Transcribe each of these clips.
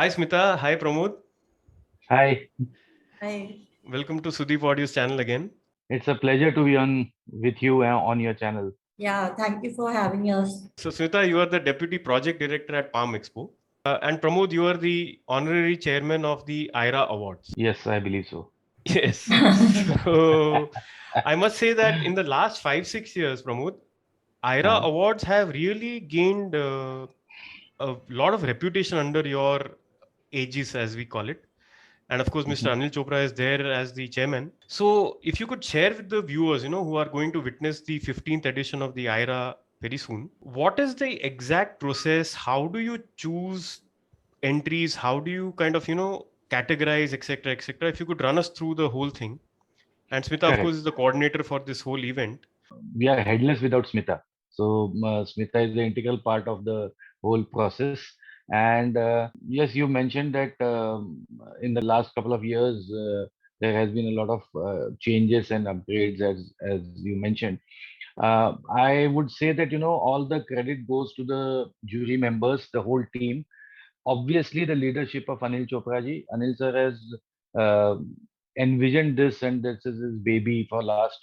Hi Smita, hi Pramod. Hi, Hi. Welcome to Sudeep Audio's channel again. it's a pleasure to be on with you on your channel. Yeah, thank you for having us. So Smita, you are the Deputy Project Director at PALM Expo. And Pramod, you are the Honorary Chairman of the IRAA Awards. Yes, I believe so. Yes. So I must say that in the last 5-6 years, Pramod, IRAA Uh, Awards have really gained a lot of reputation under your aegis, as we call it. And of course, Mr. mhm. Anil Chopra is there as the chairman. So, if you could share with the viewers, who are going to witness the 15th edition of the IRA very soon, what is the exact process? How do you choose entries? How do you kind of, categorize, etc., etc.? If you could run us through the whole thing. And Smita, of course, Correct. is the coordinator for this whole event. We are headless without Smita. So Smita is the integral part of the whole process. And yes, you mentioned that in the last couple of years there has been a lot of changes and upgrades, as you mentioned. I would say that all the credit goes to the jury members, the whole team. Obviously the leadership of Anil Chopra ji. Anil sir has uh, envisioned this, and this is his baby for last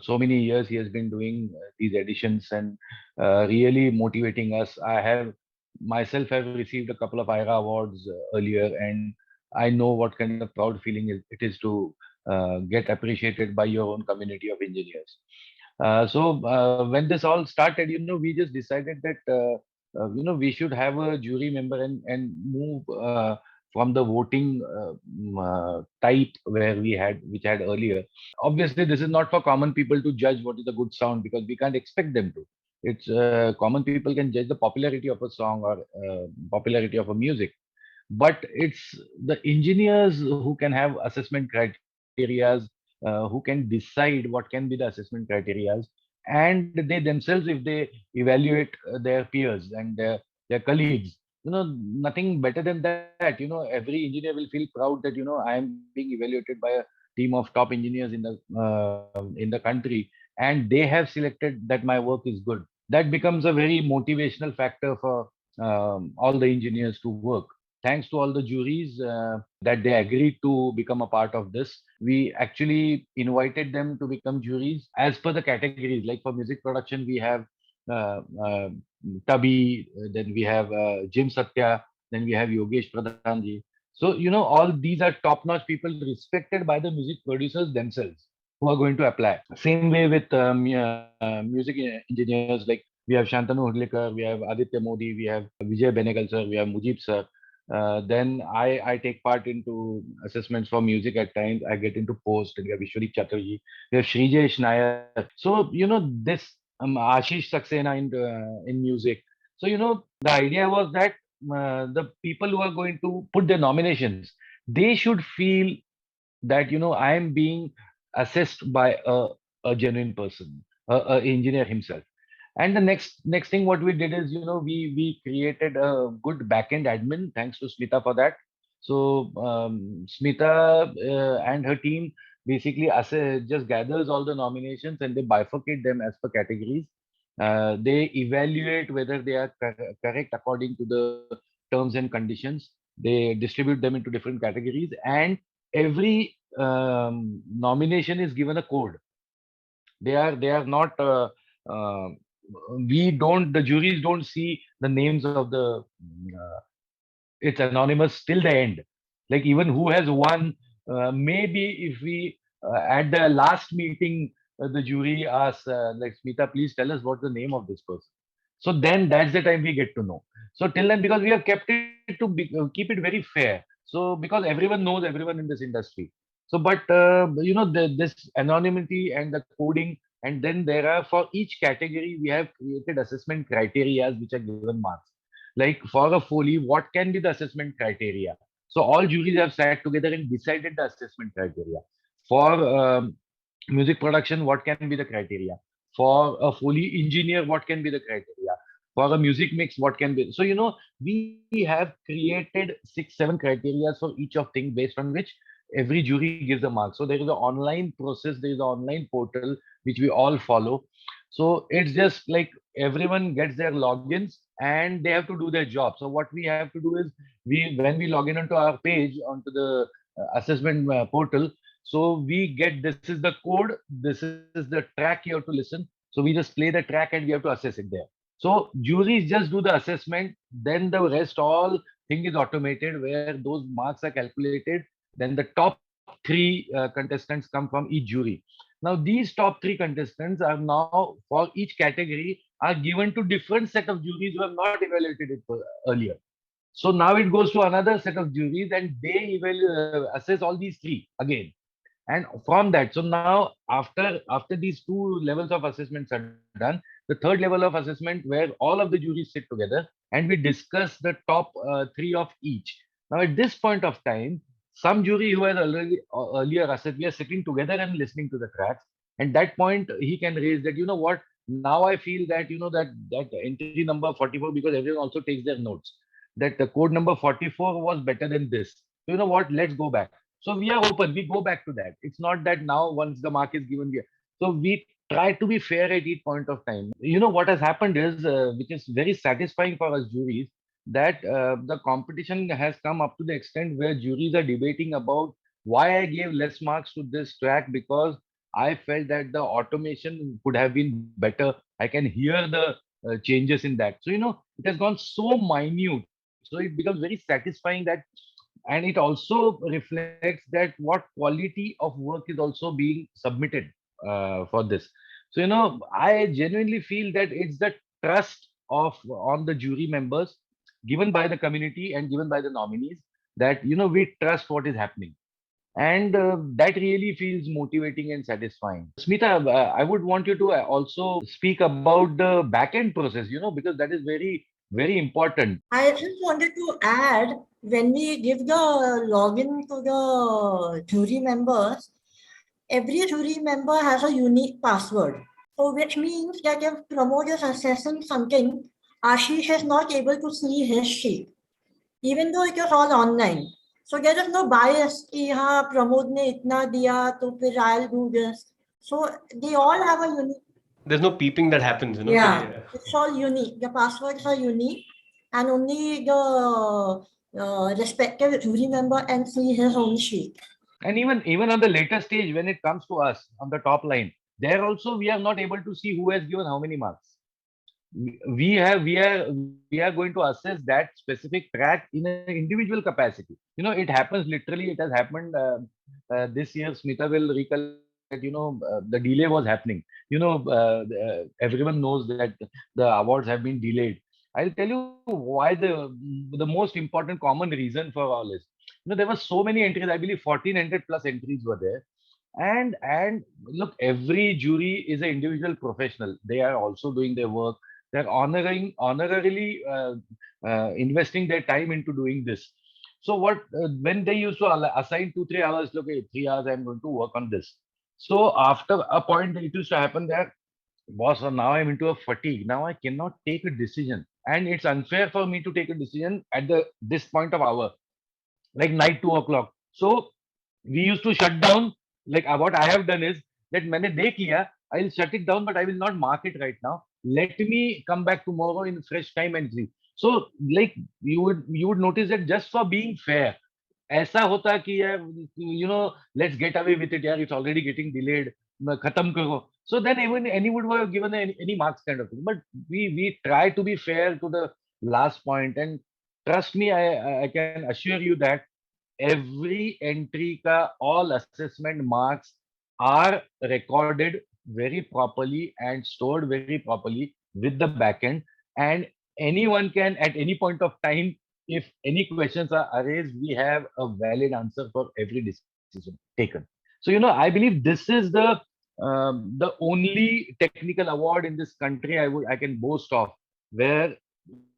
so many years. He has been doing these editions and really motivating us. I have myself have received a couple of IRA awards earlier, and I know what kind of proud feeling it is to get appreciated by your own community of engineers. So when this all started, we just decided that we should have a jury member and move from the voting type where we had which had earlier. Obviously, this is not for common people to judge what is a good sound, because we can't expect them to. It's common people can judge the popularity of a song or popularity of a music, but it's the engineers who can have assessment criterias, who can decide what can be the assessment criterias, and they themselves, if they evaluate their peers and their colleagues, nothing better than that. Every engineer will feel proud that I am being evaluated by a team of top engineers in the country, and they have selected that my work is good. That becomes a very motivational factor for all the engineers to work. Thanks to all the juries that they agreed to become a part of this. We actually invited them to become juries as per the categories. Like for music production, we have uh, uh, Tubby, then we have Jim Satya, then we have Yogesh Pradhanji. So, all these are top-notch people respected by the music producers themselves who are going to apply. Same way with music engineers, like we have Shantanu Hudlikar, we have Aditya Modi, we have Vijay Benegal sir, we have Mujib sir. Then I take part into assessments for music at times. I get into post, and we have Vishwadeep Chatterjee, we have Srijesh Nair. So this Ashish Saxena in music. So the idea was that the people who are going to put their nominations, they should feel that I am being assessed by a genuine person, a engineer himself. And the next thing what we did is we created a good backend admin. Thanks to Smita for that. So Smita and her team basically just gathers all the nominations and they bifurcate them as per categories. They evaluate whether they are correct according to the terms and conditions. They distribute them into different categories, and every nomination is given a code. They are not uh, we don't the juries don't see the names of the it's anonymous till the end, like even who has won. Maybe if we at the last meeting, the jury asks, like, Smita, please tell us what's the name of this person. So then that's the time we get to know. So till then, because we have kept it to keep it very fair, so because everyone knows everyone in this industry. So but this anonymity and the coding, and then there are, for each category we have created assessment criteria which are given marks. Like for a Foley, what can be the assessment criteria? So all juries have sat together and decided the assessment criteria. For music production, what can be the criteria? For a Foley engineer, what can be the criteria? For a music mix, what can be? So we have created 6-7 criteria for each of things based on which every jury gives a mark. So there is an online process, there is an online portal which we all follow. So it's just like everyone gets their logins and they have to do their job. So what we have to do is when we log in onto our page onto the assessment portal, so we get this is the code, this is the track you have to listen. So we just play the track and we have to assess it there. So juries just do the assessment, then the rest all thing is automated where those marks are calculated. Then the top three contestants come from each jury. Now these top three contestants are now for each category are given to different set of juries who have not evaluated it earlier. So now it goes to another set of juries and they assess all these three again. And from that, so now after these two levels of assessments are done, the third level of assessment where all of the juries sit together and we discuss the top three of each. Now at this point of time, some jury who has already earlier assessed, we are sitting together and listening to the tracks. And that point he can raise that, you know what, now I feel that, you know, that entry number 44, because everyone also takes their notes, that the code number 44 was better than this. So you know what, let's go back. So we are open. We go back to that. It's not that now once the mark is given, so we try to be fair at each point of time. You know what has happened is, which is very satisfying for us juries, that the competition has come up to the extent where juries are debating about why I gave less marks to this track because I felt that the automation could have been better. I can hear the changes in that. So you know it has gone so minute. So it becomes very satisfying that, and it also reflects that what quality of work is also being submitted for this. So you know I genuinely feel that it's the trust of on the jury members given by the community and given by the nominees, that you know we trust what is happening, and that really feels motivating and satisfying. Smita, I would want you to also speak about the backend process, you know, because that is very important. I just wanted to add, when we give the login to the jury members, every jury member has a unique password. So which means that if Pramod is assessing something, Ashish is not able to see his sheet, even though it is all online. So there is no bias कि हाँ प्रमोद ने इतना दिया तो फिर I'll do this. So they all have a unique. There's no peeping that happens, you know. Yeah, it's all unique. The passwords are unique, and only the respective jury member can see his own sheet. And even on the later stage, when it comes to us on the top line, there also we are not able to see who has given how many marks. We are going to assess that specific track in an individual capacity. You know, it happens literally. It has happened this year. Smita will recollect that, you know, the delay was happening. You know, everyone knows that the awards have been delayed. I'll tell you why the most important common reason for all is, you know, there were so many entries. I believe 1400 plus entries were there. And look, every jury is an individual professional. They are also doing their work. They're honorarily investing their time into doing this. So what when they used to assign 2 3 hours, look, okay, 3 hours I'm going to work on this. So after a point, it used to happen that, boss, now I'm into a fatigue. Now I cannot take a decision, and it's unfair for me to take a decision at the this point of hour, like night 2 o'clock. So we used to shut down. Like what I have done is that मैंने देख लिया, I'll shut it down, but I will not mark it right now. Let me come back tomorrow in fresh time and see. So like you would notice that just for being fair, ऐसा होता कि यार, you know, let's get away with it, यार, it's already getting delayed, खत्म करो. So then even any would have given any marks kind of thing. But we try to be fair to the last point, and trust me, I can assure you that every entry ka all assessment marks are recorded very properly and stored very properly with the backend, and anyone can at any point of time, if any questions are raised, we have a valid answer for every decision taken. So you know, I believe this is the only technical award in this country I can boast of, where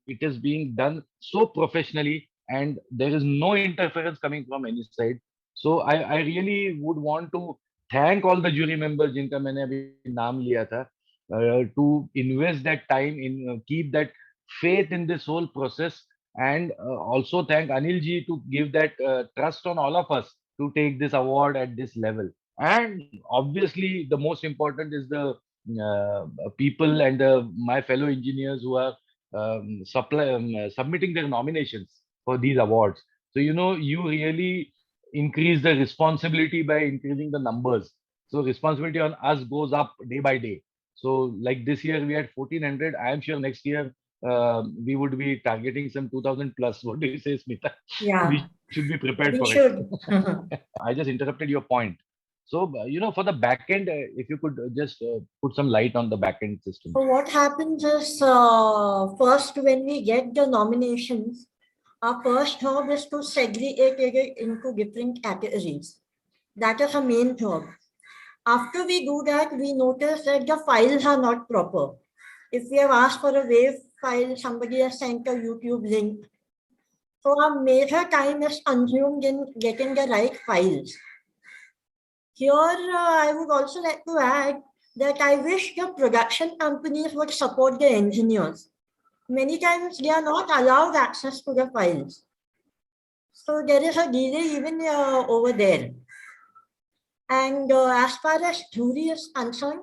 it is being done so professionally and there is no interference coming from any side. So I really would want to thank all the jury members जिनका मैंने अभी नाम लिया था, to invest that time in keep that faith in this whole process, and also thank Anil ji to give that trust on all of us to take this award at this level. And obviously the most important is the people and my fellow engineers who are submitting their nominations for these awards. So, you really increase the responsibility by increasing the numbers. So responsibility on us goes up day by day. So like this year we had 1400. I am sure next year we would be targeting some 2000 plus. What do you say, Smita? Yeah, We should be prepared for we it. should. I just interrupted your point. So, for the backend, if you could just put some light on the backend system. So what happens is, first when we get the nominations, our first job is to segregate it into different categories. That is a main job. After we do that, we notice that the files are not proper. If we have asked for a WAV file, somebody has sent a YouTube link. So our major time is consumed in getting the right files. Here, I would also like to add that I wish the production companies would support the engineers. Many times they are not allowed access to the files. So there is a delay even over there. And as far as jury is concerned,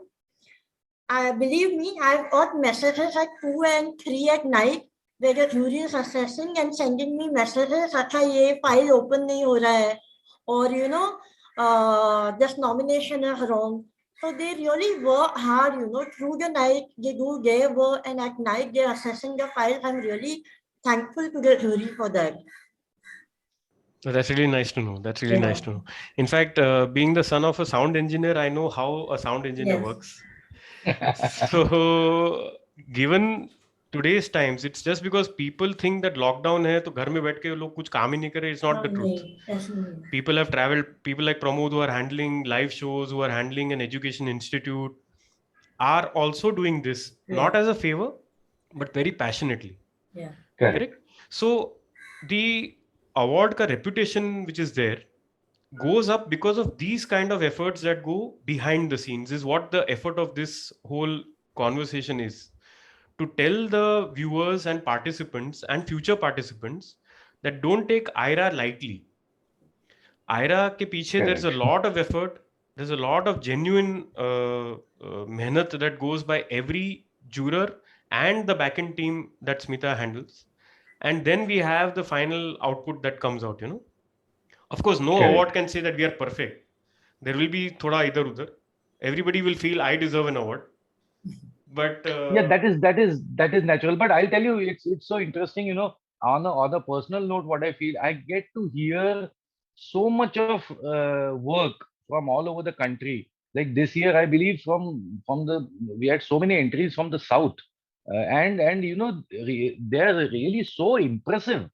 believe me, I've got messages at 2 and 3 at night where the jury is assessing and sending me messages, "Acha, ye file open nahi ho raha hai," or this nomination is wrong. So they really work hard, through the night. They do their work, and at night they're assessing the files. I'm really thankful to the jury for that. That's really nice to know. That's really Yeah. nice to know. In fact, being the son of a sound engineer, I know how a sound engineer Yes. works. So, given today's times, it's just because people think that lockdown है तो घर में बैठ के लोग कुछ काम ही नहीं करे. It's not the truth. People have traveled. People like Pramod who are handling live shows, who are handling an education institute, are also doing this not as a favor, but very passionately. Yeah. Correct. So the award ka reputation which is there goes up because of these kind of efforts that go behind the scenes, is what the effort of this whole conversation is, to tell the viewers and participants and future participants that don't take IRA lightly. IRA ke piche there's a lot of effort, there's a lot of genuine mehnat that goes by every juror and the backend team that Smita handles, and then we have the final output that comes out. Of course, no award can say that we are perfect. There will be thoda idhar udhar. Everybody will feel I deserve an award, but Yeah, that is natural. But I'll tell you, it's so interesting. On a personal note, what I feel, I get to hear so much of work from all over the country. Like this year, I believe from the we had so many entries from the south, and they're really so impressive.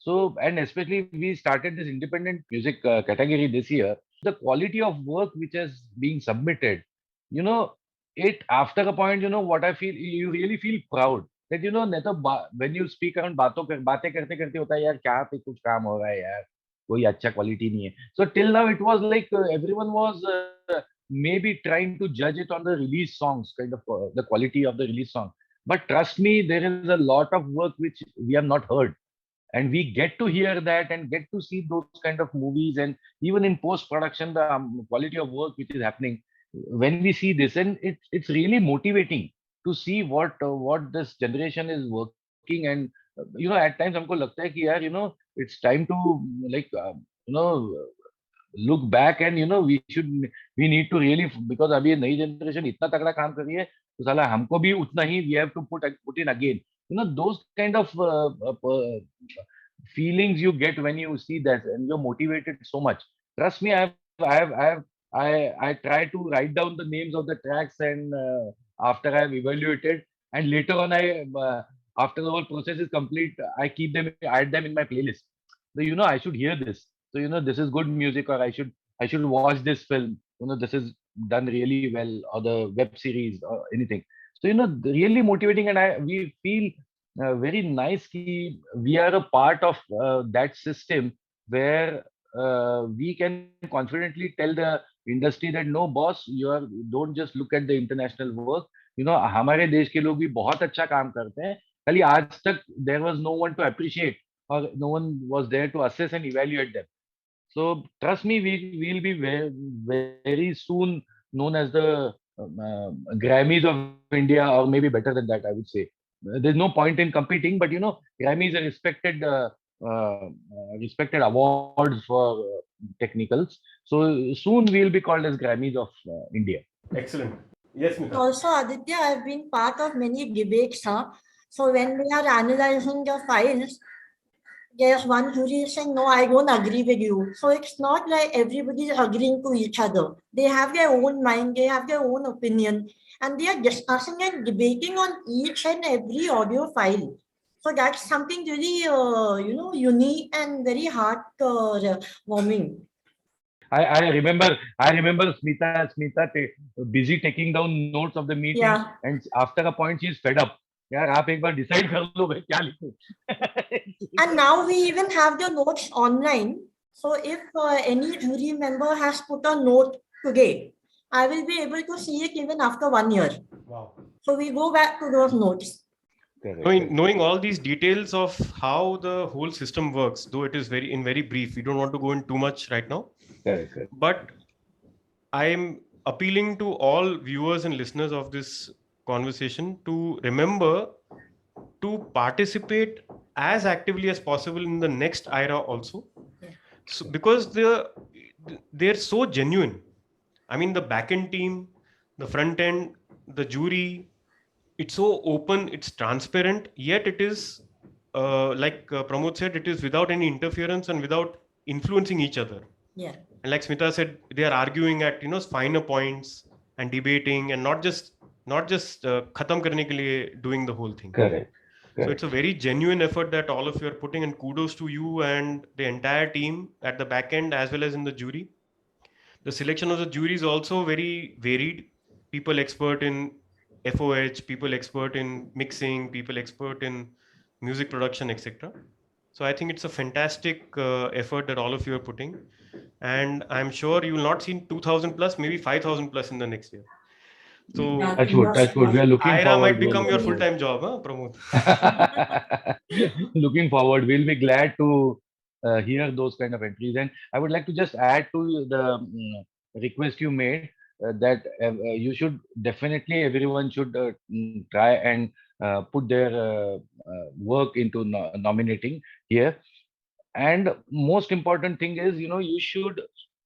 So, and especially we started this independent music category this year. The quality of work which is being submitted, you know, it after a point, what I feel, you really feel proud that नहीं तो when you speak around बातें करते करते होता है यार, क्या पे कुछ काम हो रहा है यार, कोई अच्छा क्वालिटी नहीं है. So till now it was like everyone was maybe trying to judge it on the release songs, kind of the quality of the release song. But trust me, there is a lot of work which we have not heard, and we get to hear that and get to see those kind of movies, and even in post production the quality of work which is happening when we see this, and it's really motivating to see what this generation is working. And at times हमको लगता है कि यार, it's time to like look back, and we need to really, because अभी नई generation इतना तगड़ा काम कर रही है, तो साला हमको भी उतना ही we have to put in again. Those kind of feelings you get when you see that, and you're motivated so much. Trust me, I try to write down the names of the tracks, and after I've evaluated, and later on after the whole process is complete, I add them in my playlist. So I should hear this. So this is good music, or I should watch this film. This is done really well, or the web series or anything. So really motivating, and we feel very nice ki we are a part of that system where we can confidently tell the industry that no boss, don't just look at the international work. हमारे देश के लोग भी बहुत अच्छा काम करते हैं, खाली आज तक there was no one to appreciate, or no one was there to assess and evaluate them. So trust me, we will be very soon known as the Grammys of India, or maybe better than that, I would say. There's no point in competing, but Grammy is a respected awards for technicals. So soon we'll be called as Grammys of India. Excellent. Yes, Smita. Also, Aditya, I've been part of many debates. So when we are analyzing the files, there's one jury saying, no, I don't agree with you. So it's not like everybody is agreeing to each other. They have their own mind, they have their own opinion, and they are discussing and debating on each and every audio file. So that's something really, unique and very heart-warming. I remember Smita busy taking down notes of the meeting, Yeah. and after a point she's fed up. यार आप एक बार decide कर लो भाई क्या लिखूं. And now we even have the notes online. So if any jury member has put a note today, I will be able to see it even after 1 year. Wow. So we go back to those notes. Knowing all these details of how the whole system works, though it is very brief, we don't want to go in too much right now. Correct. But I am appealing to all viewers and listeners of this conversation to remember to participate as actively as possible in the next IRA also. So because they're so genuine. I mean, the backend team, the front end, the jury, it's so open, it's transparent, yet it is like Pramod said, it is without any interference and without influencing each other. Yeah. And like Smita said, they are arguing at finer points and debating and not just khatam karne ke liye doing the whole thing. Correct. So it's a very genuine effort that all of you are putting, and kudos to you and the entire team at the back end as well as in the jury. The selection of the jury is also very varied. People expert in FOH, people expert in mixing, people expert in music production, etc. So I think it's a fantastic effort that all of you are putting, and I'm sure you will not see 2,000 plus, maybe 5,000 plus in the next year. So Touch wood. We are looking IRA forward. might become your full-time job, huh, Pramod? Looking forward. We'll be glad to hear those kind of entries. And I would like to just add to the request you made that you should definitely, everyone should try and put their work into nominating here. And most important thing is, you should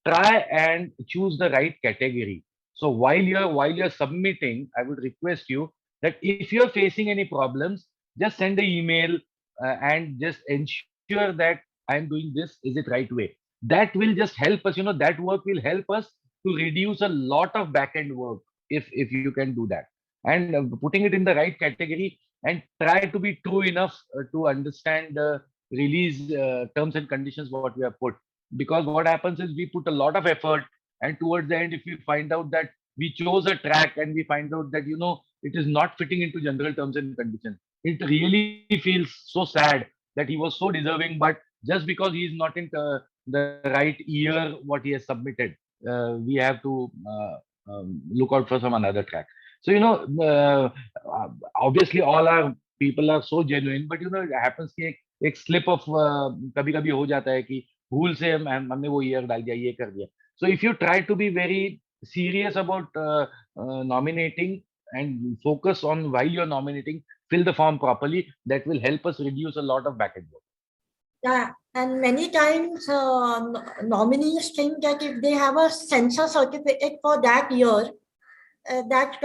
try and choose the right category. So while you're submitting, I would request you that if you're facing any problems, just send an email and just ensure that I'm doing this, is it right way? That will just help us, that work will help us to reduce a lot of back-end work if you can do that. And putting it in the right category, and try to be true enough to understand the release terms and conditions what we have put. Because what happens is we put a lot of effort, and towards the end, if we find out that we chose a track and we find out that it is not fitting into general terms and conditions, it really feels so sad that he was so deserving, but just because he is not in the right year what he has submitted, we have to look out for some another track. So obviously all our people are so genuine, but it happens कि एक slip of कभी कभी हो जाता है कि भूल से हमने वो ईयर डाल दिया, ये कर दिया. So if you try to be very serious about nominating and focus on while you're nominating, fill the form properly. That will help us reduce a lot of back-end work. Yeah, and many times nominees think that if they have a censor certificate for that year, that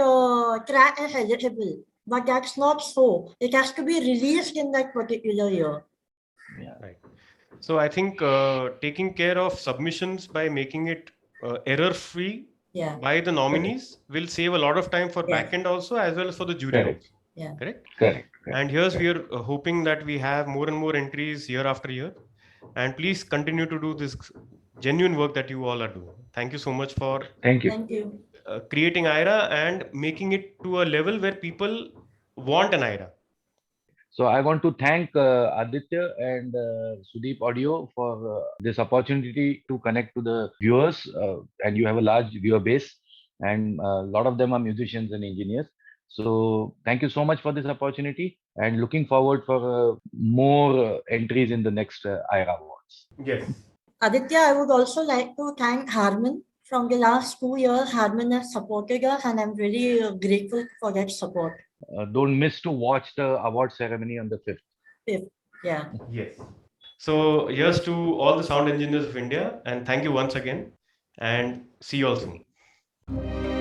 track is eligible. But that's not so. It has to be released in that particular year. Yeah. Right. So I think taking care of submissions by making it error-free by the nominees will save a lot of time for backend also, as well as for the jury. Correct. Yeah. Correct. And here's we are hoping that we have more and more entries year after year. And please continue to do this genuine work that you all are doing. Thank you so much for creating IRA and making it to a level where people want an IRA. So I want to thank Aditya and Sudeep Audio for this opportunity to connect to the viewers. And you have a large viewer base, and a lot of them are musicians and engineers. So thank you so much for this opportunity, and looking forward for more entries in the next IRA Awards. Yes. Aditya, I would also like to thank Harman from the last 2 years, Harman has supported us, and I'm really grateful for that support. Don't miss to watch the award ceremony on the 5th. Yeah. Yes. So here's to all the sound engineers of India, and thank you once again, and see you all soon.